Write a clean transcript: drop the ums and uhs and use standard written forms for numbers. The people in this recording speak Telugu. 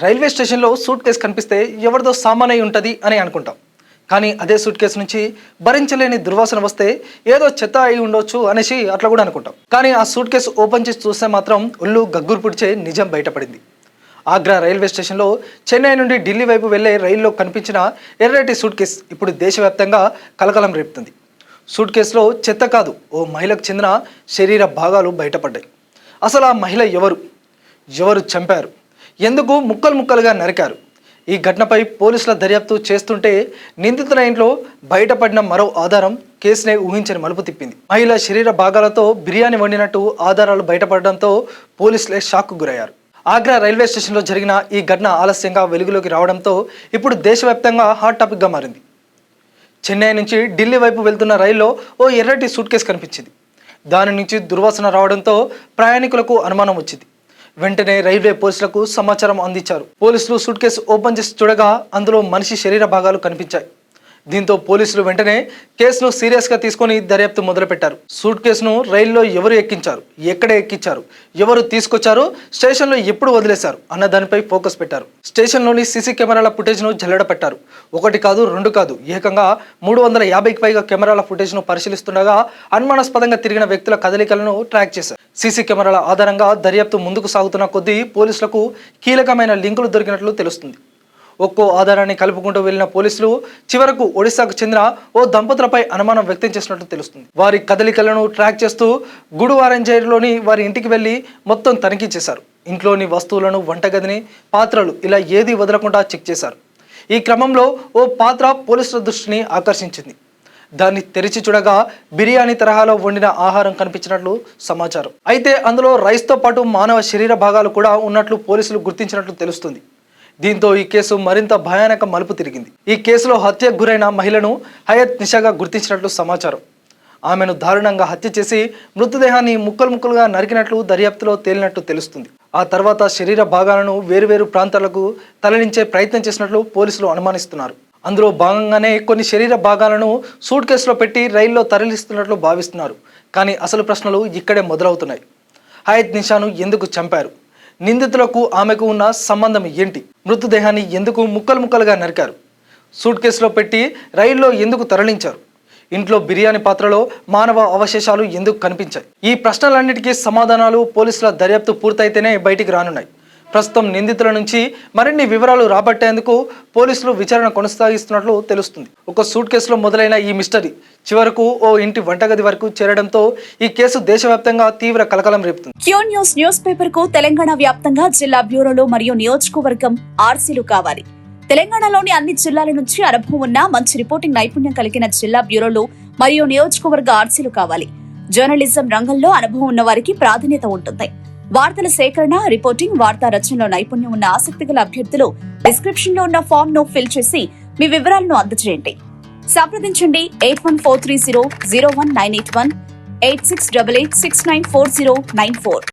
రైల్వే స్టేషన్లో సూట్ కేసు కనిపిస్తే ఎవరిదో సామానై ఉంటుంది అని అనుకుంటాం. కానీ అదే సూట్ కేసు నుంచి భరించలేని దుర్వాసన వస్తే ఏదో చెత్త అయి ఉండొచ్చు అనేసి అట్లా కూడా అనుకుంటాం. కానీ ఆ సూట్ కేసు ఓపెన్ చేసి చూస్తే మాత్రం ఒళ్ళు గగ్గురు పుడిచే నిజం బయటపడింది. ఆగ్రా రైల్వే స్టేషన్లో చెన్నై నుండి ఢిల్లీ వైపు వెళ్లే రైల్లో కనిపించిన ఎర్రటి సూట్ కేసు ఇప్పుడు దేశవ్యాప్తంగా కలకలం రేపుతుంది. సూట్ కేసులో చెత్త కాదు, ఓ మహిళకు చెందిన శరీర భాగాలు బయటపడ్డాయి. అసలు ఆ మహిళ ఎవరు చంపారు, ఎందుకు ముక్కలు ముక్కలుగా నరికారు? ఈ ఘటనపై పోలీసుల దర్యాప్తు చేస్తుంటే నిందితుల ఇంట్లో బయటపడిన మరో ఆధారం కేసునే ఊహించని మలుపు తిప్పింది. మహిళ శరీర భాగాలతో బిర్యానీ వండినట్టు ఆధారాలు బయటపడడంతో పోలీసులే షాక్కు గురయ్యారు. ఆగ్రా రైల్వే స్టేషన్లో జరిగిన ఈ ఘటన ఆలస్యంగా వెలుగులోకి రావడంతో ఇప్పుడు దేశవ్యాప్తంగా హాట్ టాపిక్గా మారింది. చెన్నై నుంచి ఢిల్లీ వైపు వెళ్తున్న రైల్లో ఓ ఎర్రటి సూట్ కేసు కనిపించింది. దాని నుంచి దుర్వాసన రావడంతో ప్రయాణికులకు అనుమానం వచ్చింది. వెంటనే రైల్వే పోలీసులకు సమాచారం అందించారు. పోలీసులు సూట్ కేసు ఓపెన్ చేసి చూడగా అందులో మనిషి శరీర భాగాలు కనిపించాయి. దీంతో పోలీసులు వెంటనే కేసును సీరియస్గా తీసుకొని దర్యాప్తు మొదలుపెట్టారు. సూట్ కేసును రైల్లో ఎవరు ఎక్కించారు, ఎక్కడ ఎక్కించారు, ఎవరు తీసుకొచ్చారు, స్టేషన్లో ఎప్పుడు వదిలేశారు అన్న దానిపై ఫోకస్ పెట్టారు. స్టేషన్లోని సీసీ కెమెరాల ఫుటేజ్ను జల్లెడ పెట్టారు. 1 కాదు 2 కాదు, ఏకంగా 350కి పైగా కెమెరాల ఫుటేజ్ను పరిశీలిస్తుండగా అనుమానాస్పదంగా తిరిగిన వ్యక్తుల కదలికలను ట్రాక్ చేశారు. సీసీ కెమెరాల ఆధారంగా దర్యాప్తు ముందుకు సాగుతున్న కొద్దీ పోలీసులకు కీలకమైన లింకులు దొరికినట్లు తెలుస్తుంది. ఒక్కో ఆధారాన్ని కలుపుకుంటూ వెళ్లిన పోలీసులు చివరకు ఒడిశాకు చెందిన ఓ దంపతులపై అనుమానం వ్యక్తం చేసినట్లు తెలుస్తుంది. వారి కదలికలను ట్రాక్ చేస్తూ గుడువారంజైర్లోని వారి ఇంటికి వెళ్లి మొత్తం తనిఖీ చేశారు. ఇంట్లోని వస్తువులను, వంటగదిని, పాత్రలు ఇలా ఏది వదలకుండా చెక్ చేశారు. ఈ క్రమంలో ఓ పాత్ర పోలీసుల దృష్టిని ఆకర్షించింది. దాన్ని తెరిచి చూడగా బిర్యానీ తరహాలో వండిన ఆహారం కనిపించినట్లు సమాచారం. అయితే అందులో రైస్తో పాటు మానవ శరీర భాగాలు కూడా ఉన్నట్లు పోలీసులు గుర్తించినట్లు తెలుస్తుంది. దీంతో ఈ కేసు మరింత భయానక మలుపు తిరిగింది. ఈ కేసులో హత్యకు గురైన మహిళను హయత్ నిషాగా గుర్తించినట్లు సమాచారం. ఆమెను దారుణంగా హత్య చేసి మృతదేహాన్ని ముక్కలు ముక్కలుగా నరికినట్లు దర్యాప్తులో తేలినట్లు తెలుస్తుంది. ఆ తర్వాత శరీర భాగాలను వేరువేరు ప్రాంతాలకు తరలించే ప్రయత్నం చేసినట్లు పోలీసులు అనుమానిస్తున్నారు. అందులో భాగంగానే కొన్ని శరీర భాగాలను సూట్ కేసులో పెట్టి రైల్లో తరలిస్తున్నట్లు భావిస్తున్నారు. కానీ అసలు ప్రశ్నలు ఇక్కడే మొదలవుతున్నాయి. హయత్ నిషాను ఎందుకు చంపారు? నిందితులకు ఆమెకు ఉన్న సంబంధం ఏంటి? మృతదేహాన్ని ఎందుకు ముక్కలు ముక్కలుగా నరికారు? సూట్ కేసులో పెట్టి రైల్లో ఎందుకు తరలించారు? ఇంట్లో బిర్యానీ పాత్రలో మానవ అవశేషాలు ఎందుకు కనిపించాయి? ఈ ప్రశ్నలన్నిటికీ సమాధానాలు పోలీసుల దర్యాప్తు పూర్తయితేనే బయటికి రానున్నాయి. ప్రస్తుతం నిందితుల నుంచి మరిన్ని వివరాలు రాబట్టేందుకు పోలీసులు విచారణ కొనసాగిస్తున్నట్లు తెలుస్తుంది. ఒక సూట్ కేసులో మొదలైన ఈ మిస్టరీ చివరకు ఓ ఇంటి వంటగది వరకు చేరడంతో ఈ కేసు దేశవ్యాప్తంగా తీవ్ర కలకలం రేపుతుంది. క్యూ న్యూస్ పేపర్ కు తెలంగాణ వ్యాప్తంగా జిల్లా బ్యూరోలు మరియు నియోజకవర్గం ఆర్సీలు కావాలి. తెలంగాణలోని అన్ని జిల్లాల నుంచి అనుభవం ఉన్న మంచి రిపోర్టింగ్ నైపుణ్యం కలిగిన జిల్లా బ్యూరోలు మరియు నియోజకవర్గ ఆర్సీలు కావాలి. జర్నలిజం రంగంలో అనుభవం ఉన్న వారికి ప్రాధాన్యత ఉంటుంది. వార్తల సేకరణ, రిపోర్టింగ్, వార్తా రచనలో నైపుణ్యం ఉన్న ఆసక్తిగల అభ్యర్థులు డిస్క్రిప్షన్ లో ఉన్న ఫామ్ ను ఫిల్ చేసి మీ వివరాలను అందజేయండి. సంప్రదించండి 8143001981 8688694094.